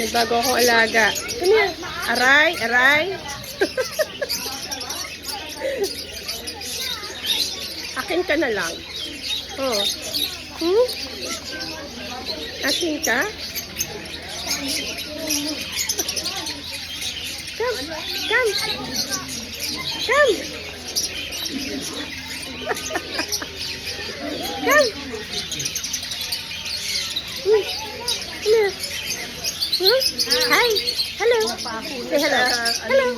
May bago akong alaga. Come here. Aray, aray. Akin ka na lang. Oh. Akin ka? Come. Come. Come. Come. Come here. Hi. Hello. Say hello. Hello.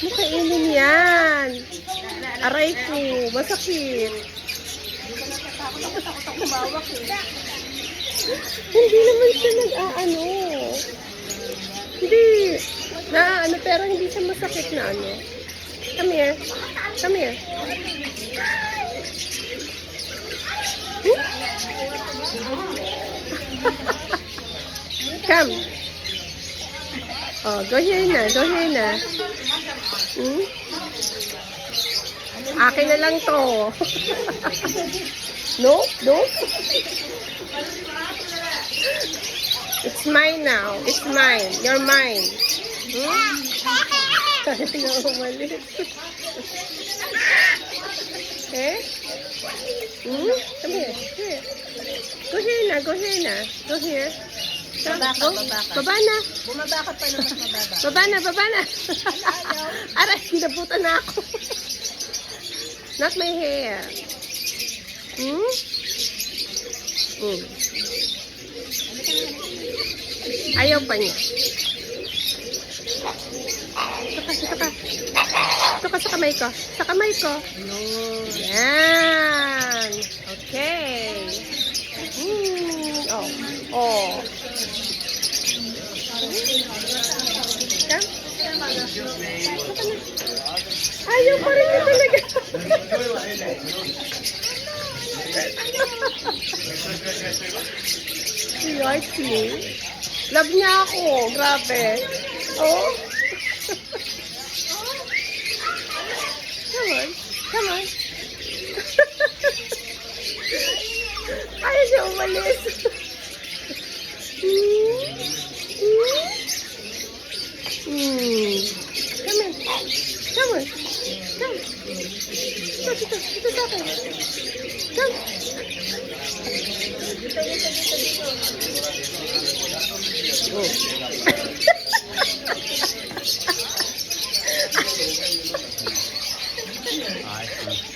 Makainin yan. Aray ko. Masakit. Hindi naman siya nag-aano. Hindi. Na-ano, pero hindi siya masakit na ano. Come here. Come here. Come. Oh, go here na. Go here na. Akin na lang to. No? No? It's mine now. It's mine. You're mine. Kaya na umalis. Eh? Come here. Here. Go here na. Go here na. Go here. Baba na. Bumaba ka pa naman mababa. Baba na. Baba na. Aray, kinabutan na ako. Not my hair. Ayaw pa niya. Ito ka. Ito ka sa kamay ko. Sa kamay ko. Yan. Okay. Oh. Oh. Ayaw pa rin niya talaga. You like me? Love niya ako. Grabe. Oh. Come on. Come on. Ayaw siya umalis. Come on. Come on. Come. Ito sa akin. Come. I see.